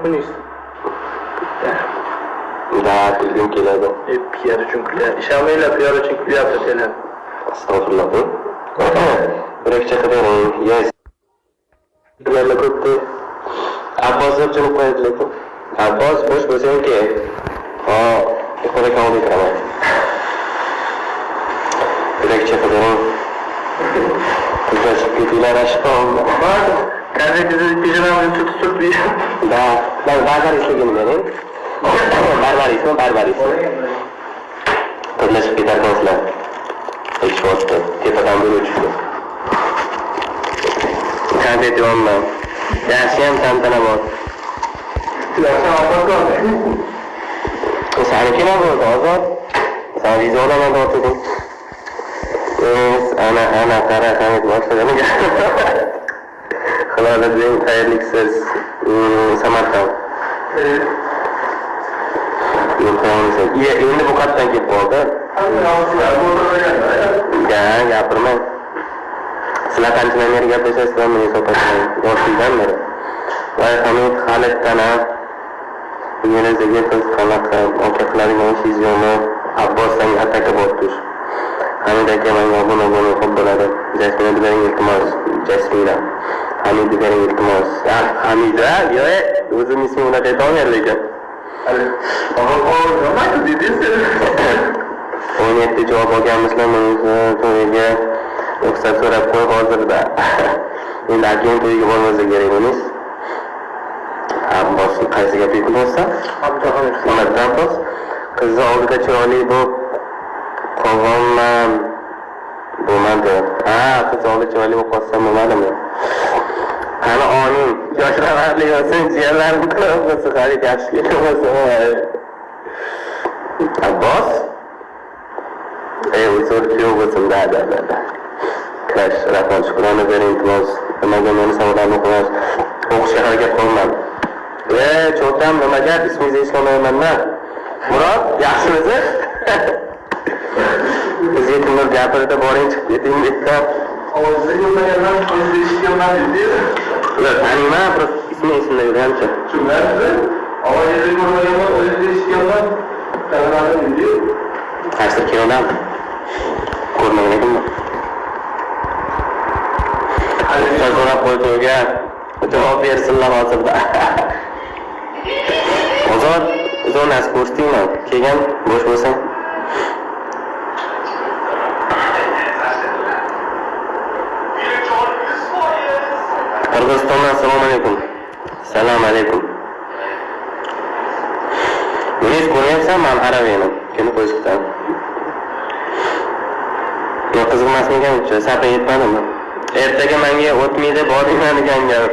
Bunis. Da, kulgim keladi. PR uchun kulyapti. Ishonmanglar, PR uchun kulyapti senlar. Astagfirullah. Yurakcha qidiring. Yes. Ularga ko'pdi. Abbos deb jilib qo'yadi lekin. Abbos bo'sh bo'lsa-ki. Yuqori qoldi kiraman. Yurakcha qidiring. Kuzatib ketdilar ashqom. Gazetede pijamamı tutup bir... Da, ben barbarisligim benim. Barbarismi. Birlashib ketarkansizlar. Hech vaqtda tepadan bir o'tishdi. Konfet yonman. Yaxshiyam tantana bor. Saniki nima bo'ldi, Ozod? Sen viza olaman o'tding. Ana qara, Hamid boshlagan. Xalolatning xayrliksiz Samarqand. Endi bu qatdan kelib qoldi. Gapirmang. Sizlar qanchadan beri gaplashasizlar, men hisoblasam, yoshlikdan beri. Voy Hamid, Xalitdan ham Yelizga qiz qanaqa aka qiladigan ishingiz yo'qmi? Abbosdan ataka bo'ldi. Hamid aka menga obuna bo'lib bo'ladi. Jasmina bering iltimos, Jasmina. Hamid bering iltimos. Hamida, yo'q, o'zim ismini unaqa aytolmayman lekin. Nima dedingiz? 17 javob olganmisizlar, to'yiga ruxsat so'rab qo'y hozirda. Endi akeyin to'yiga bormasa kerak emas. Abbos qaysi gap aytmoqsa? Abbos qizni oldida chiroyli bo'lib qolganman. Bo'lmadi. Qiz oldida chiroyli bo'lib qolsam bo'lmadimi? Qani oning, yoshlar haqli bo'lsin, jiyanlarim qilib bo'lsin, xarid yaxshi kelaversin. Abbos? Uzr, kuyov bo'lsin, da. Kirash, rahmat, shukrona bering, iltimos. Nimaga meni savollarni o'qimas, o'qishga harakat qilman. Cho'tam, nimaga ismingizni eslolmayman-da? Murod, yaxshimisiz? Biz yetimlar gapirdi, boring chiqib keting, bitta. Ovozni yo'llaganlar, o'zini eshitganman dedi. Taniyman, просто ismini yurgancha. Tushunarsiz? Ovozni yo'llaganlar, o'zini eshitganman. Tanimadi dedi. Qaysi kinodan? Ko'rmagan ekanman. So'rab qo'ydiga javob bersinlar hozirda. Ozod, zonasi ko'rstingmi? Kelgan, bo'sh bo'lsang. Qirg'izistondan assalomu alaykum. Assalomu alaykum. Meni ko'ryapsan, men Araviyman. Kuni qo'yishdan. Yo qiziqmasmikan, safa yetmadimi? Ertaga menga o'tmaydi, boringman degan gap.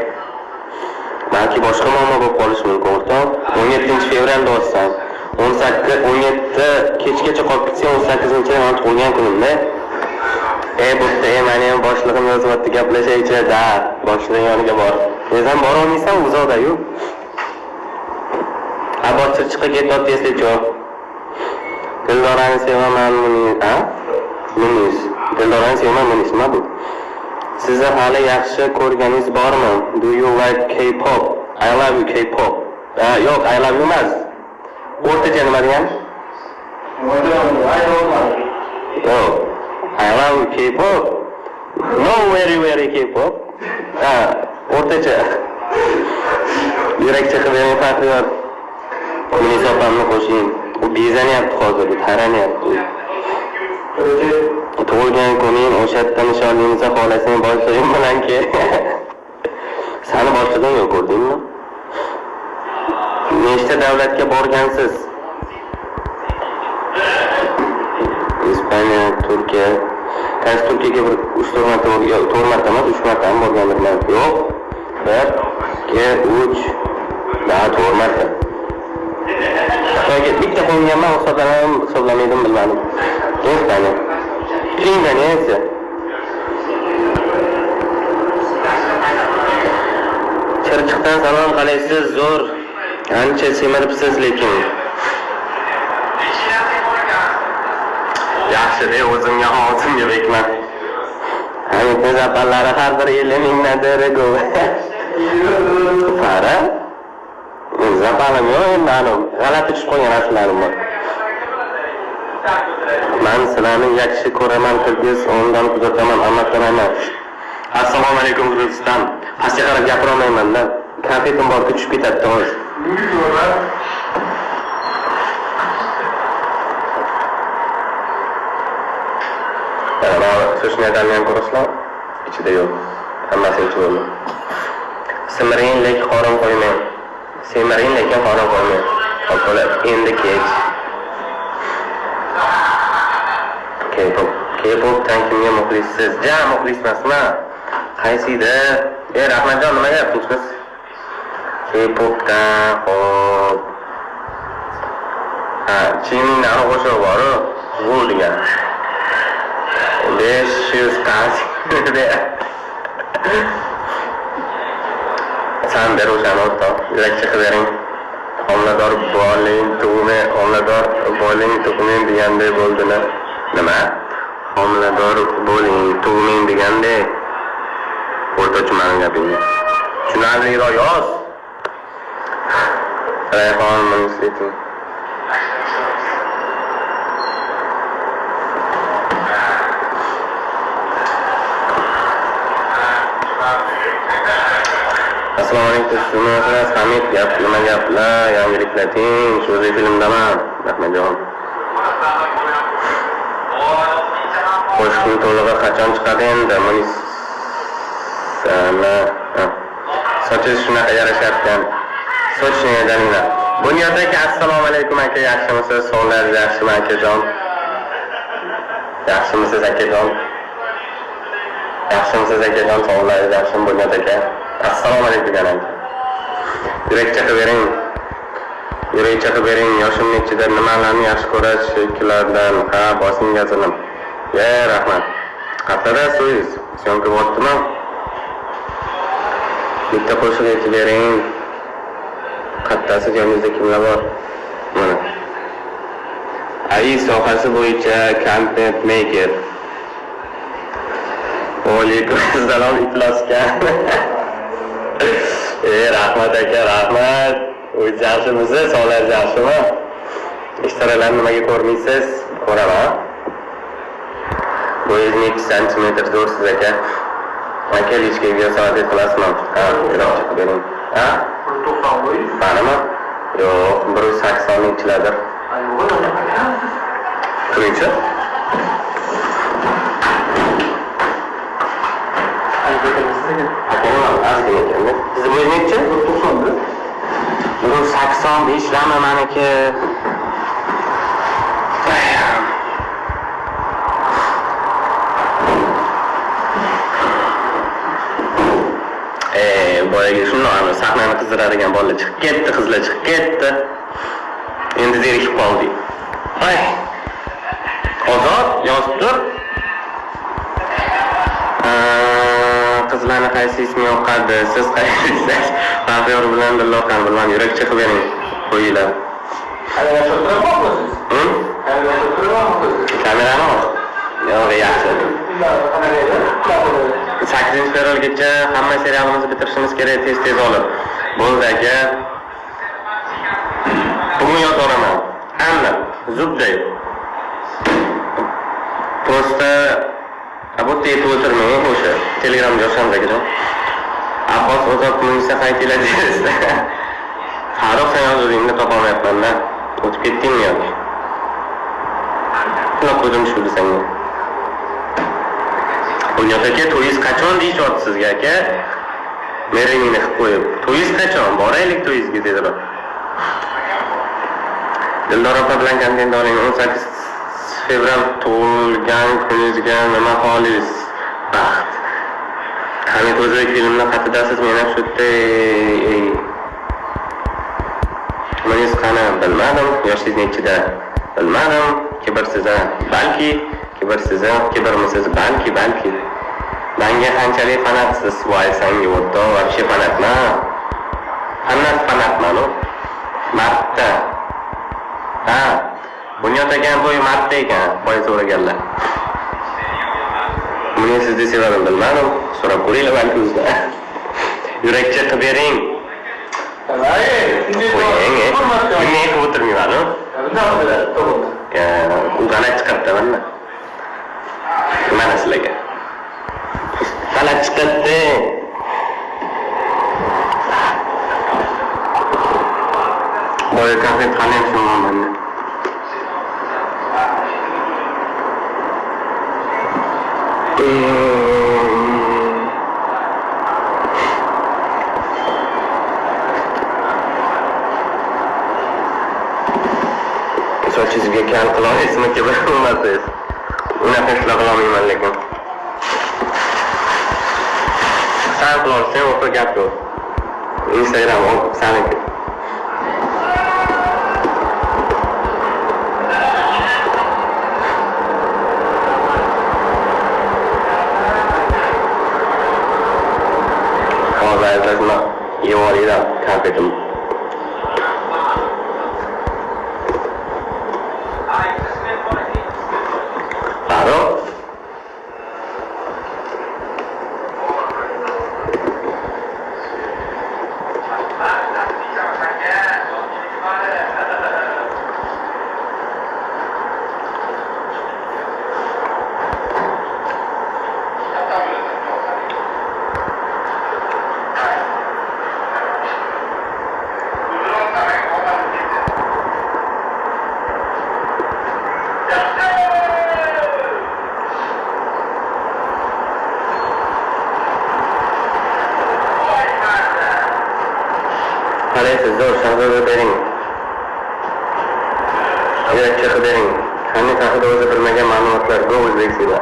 Balki boshqa muammo bo'lib qolishi mumkin, o'rtoq. 17-fevralda o'tsan. 17 kechgacha qolib ketsang, 18-yil tug'ilgan kunimda. Bo'pti, meni ham boshlig'im yozyapti, gaplashaychi, da. Boshlig'im yoniga bor. O'zim bora olmaysan, uzoqda-yu. Abbos chiqib ketyapti, eslaychi. Dildorani sevaman, Munis. Dildorani sevaman, Munis nima bu? Sizni hali yaxshi ko'rganingiz bormi? Do you like K-pop? I love you K-pop. Yo'q, I love you emas. O'rtacha nima degan? Yo'q. I love you K-pop. No, very K-pop. O'rtacha. Yurakcha qilgan farqi yo'q. Meni sopamni qo'shing. U bezanyapti hozir, taranyapti. Tug'ilgan kuning o'sha yerda nishoningizga xolasang boshlig'ing bilan kel. Sani boshlig'ing yo'q, ko'rdingmi? Nechta davlatga borgansiz? Ispaniya, Turkiya. Qaysi Turkiyaga 3-4 marta yo'q, 4 marta emas, 3 marta ham borgandirman. Yo'q. 1, 2, 3, 4 marta. Xitoyga bitta qo'yganman, hisoblamaydim bilmadim. Ispaniya. Indonesiya. Chirchiqdan salom qalaysiz, zo'r. Ancha semiribsiz lekin. Yaxshi-da, o'zimga hozimga bekman. Hamid zapallari har bir yili mingnadir go. Qara. Qilaman, yo'q, endi g'alati tushib qolgan narslarim bor. Men sizlarni yaxshi ko'raman, qilgiz, ondan kuzataman, amakdan emas. Assalomu alaykum Qirg'iziston. Pastga qarab gapira olmayman-da. Konfetim bor, tushib ketadi, to'g'ri. So'shniyatlarni ko'rasizlar? Ichida yo'q. Hammasi ichida bo'ldi. Simiring lek qorin qo'ymang. Semiring lekin qorin qo'ymang. Qo'lab endi kech. K-popdan kimga muxlissiz? Ja, muxlis emasman. Qaysida? Rahmatjon, nima gapingiz? K-popdan, xo'p. Chimingni qo'shig'i bor-ku, bu degan. 500 qancha. Sen ber o'shani o'rtoq, yurakcha qilib bering. Homilador bo'ling, tug'mang deganday bo'ldilar. Nima? Homilador bo'ling, tug'mang deganday. O'rtacha meni gapingiz. Tushunarliroq yoz. Rayhon ministri. Assalomu alaykum, sizlarga Hamid gap, nima gaplar, yangiliklating, so'zi filmdaman, Rahmatjon. Qo'shiqni to'lig'i qachon chiqadi endi? Sochish shunaqa yarashyapti. Sochishni aylaninglar. Bunyodagi assalomu alaykum aka, yaxshimisiz? Sog'ligingiz yaxshimi akajon? Yaxshimisiz akajon? Yaxshimisiz akajon? Sog'ligingiz yaxshimi Bunyod aka? Assalomu alaykum galang. Yurakcha qilib bering. Yurakcha qilib bering. Yoshim nechida, nimalarni yaxshi ko'rasiz shekillardan? Ha, bosing gazinim. Rahmat. Haftada so'yiz. Syomka bo'ldimi? Bitta qo'shiq aytib bering. Qattasi joningizda kimlar bor? Mana. AI sohasi bo'yicha content maker. Alaykum assalom iflosga. Rahmat aka, rahmat. O'zingiz yaxshimisiz? Sog'ligingiz yaxshimi? Ishtaralarni nimaga ko'rmaysiz? Ko'raman. Bo'yingiz 2 cm zo'rsiz aka. Aka lichkaga savat qilasizmi? Ha, yurakcha qilib bering. Ha? 190 bo'yiz. Manimi? Yo'q, 180 ichiladir. Turingchi? Siz bo'yingiz necha? 190. 185 lami meniki. Boyaga shundoq sahnani qizdiradigan bolalar chiqib ketdi, qizlar chiqib ketdi. Endi zerikib qoldik. Ay. Ozod yozib tur. Qizlarni qaysi ismi yoqadi? Siz qaysisiz? Baxtiyor bilan billoqan bilmam, yurakcha qilib bering. Qo'yinglar. Hali o'tiribsiz? Kamerani ol. Yo'q, yaxshi. 8-fevralgacha hamma serialimizni bitirishimiz kerak, tez olib. Bo'ldi aka. Bugun yozaman. Hamma zubday. Просто abotda yetib o'tirmang o'sha. Telegramda yozsangiz akajon. Abbos Ozod munisa qaytinglar deysiz. Farruh sen yozuvingni topolmayapman-da. O'tib ketdingmi yoki? Quloq ko'zim tushdi senga. Bunyod aka, to'yingiz qachon deyishyapti sizga aka? Meringni qilib qo'yib. To'yingiz qachon? Boraylik to'yingizga dedilar. Dildor opa bilan kontent oling. 18 fevral tug'ilgan kuningizga nima xohlaysiz? Baxt. Hamid o'zbek filmni qatidasiz, men ham shu yerda. Nimangiz qani? Bilmadim. Yoshingiz nechida? Bilmadim. Kibrsiz, balki kibrmisiz, balki. Menga qanchalik fanatsiz? Voy senga o'rta, вообще fanatman. Hammasi fanatman-ku. Martda. Ha. Bunyod ekan bo'yi martda ekan, boy so'raganlar. Buni sizni sevaman bilmadim. So'rab ko'ringlar balki o'zida. Yurakcha qilib bering. Nimaga aytib o'tirmayman-ku? G'alati chiqibdi mana. Mana sizlarga. G'alati chiqibdi. Boya konfet qanday tushunmayman. Sochingizni kal qila olasizmi ki bilmasangiz? Unaqa ishlar qilolmayman lekin. San qila olsang o'qib gap yo'q. Instagram saniki. Hozir bizning yevorida konfetim. Zor shahzoda bering. Yurakcha bering. Qanday haqida o'zi bilmagan ma'lumotlar go o'zbekistonda.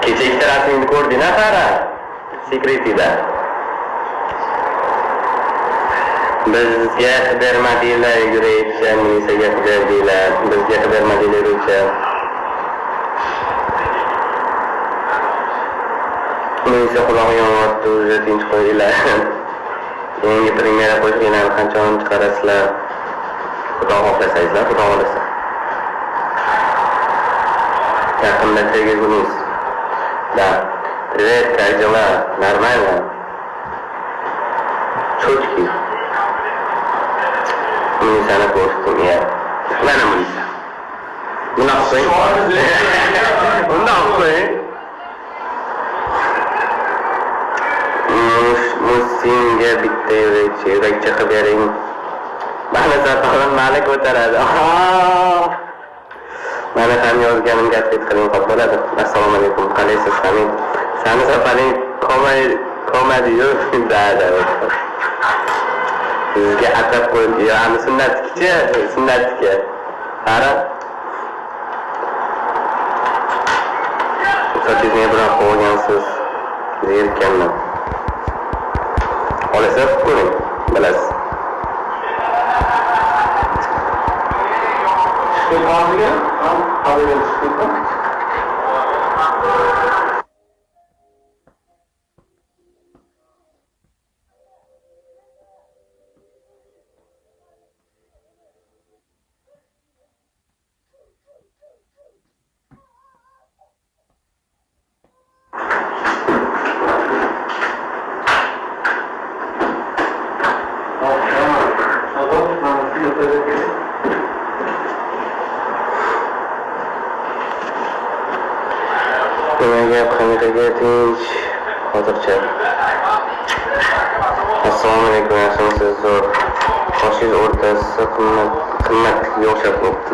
Kecha ikkita rasmingni ko'rding-a, qara? Sekretida. Bizga bermadinglar yuraycha, Munisaga berdinglar. Bizga bermadinglar yuraycha. Munisa qulog'i yonyapti, o'zi tinch qo'yinglar. Yangi premyera qo'shganlarni qanchani chiqarasizlar? Xudo xohlasangizlar, xudo xohlasa. Yaqinda tegizimiz. Да. Привет, как дела? Нормально? Чутки. Munisani ko'rsatdim, ya. Mana Munisa. Bunaqa qo'ying. Bundoq qo'ying. Musinga bitta yurakcha qilib bering. Mana Satoran malik ko'taradi. Mana ham yozganim gapga qiling qolib bo'ladi. Assalomu alaykum. Qalaysiz, Hamid? Sani safaring komadiyo dada. Sizga atab qo'yib, ya'ni sunnatga. Qara. Sochingizni biroq qo'ygansiz. Zerkanman. Olasiz ko'ring, bilasiz. Chiqib qolgan, chiqib. Hamidaga tinch hozircha. Assalomu alaykum, yaxshimisiz? Zo'r. Qoshingiz o'rtasi qimmatga o'xshab qolibdi.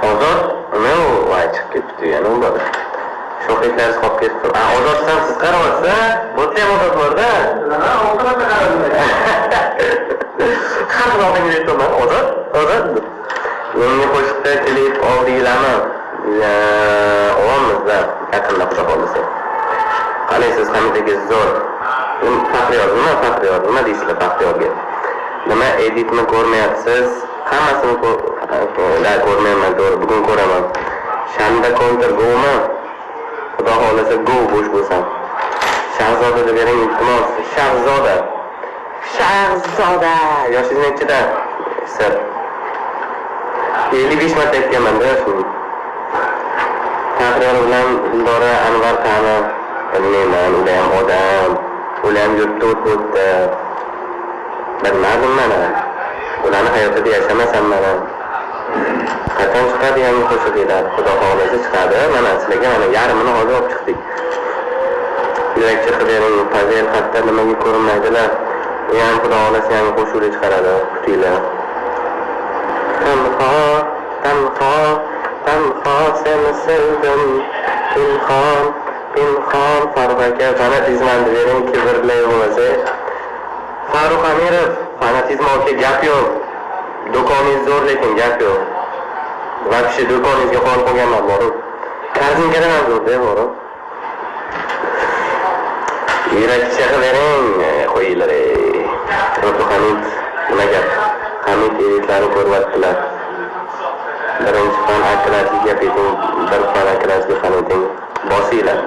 Ozod, nima voy chiqib ketdi, yana unda. Shohidlar qolib ketdi. Ozodsan siz qaryapsiz? Bo'tsa ham ozod bor-da. Ha, o'qiradi qarayman. Qanday o'qiyman aytaman? Ozod. Yangi qo'shiqda klip oldinglarmi? Olamizda yaqinda xudo xohlasa. Qalaysiz, Hamidaga zo'r. Faxriyor, nima deysizlar Faxriyorga? Nima editni ko'rmayapsiz? Hammasini ko'rmayman, to'g'ri, bugun ko'raman. Shanba counter go'mi? Xudo xohlasa go bo'sh bo'lsam. Shahzoda bering, iltimos. Shahzoda. Shahzoda. Yoshingiz nechida? Sir. 55 marta aytganman-da yoshim. Taqdir bilan Dildora Anvar qani? Bilmayman, ular ham odam. Ular ham yurtda o'tdi. Bilmadim mana. Ularni hayotida yashamasam mana. Qachon chiqadi yangi qo'shiqlar? Xudo xohlasa chiqadi. Mana sizlarga mana yarmini hozir olib chiqdik. Yurakchi xibering, Pavel xatda nimaga ko'rinmaydilar. U ham xudo xohlasa yangi qo'shiqlar chiqaradi. Kutinglar. Tanho seni sevdim. Pinhon Farruh aka fanatizmni bering, kibrlay bo'lmasa. Farruh Amirov, fanatizmga gap yo'q. Do'koningiz zo'r lekin gap yo'q. Vaqti do'koningizga qolib qolganman borib. Kartinkadan ham zo'rda borib. Yurakcha bering, qo'yinglar. Hamid nima gap? Hamid editlari ko'ryaptilar. Birinchi fan aklarga gap eting, bir fan aklarga Hamidning bosinglar.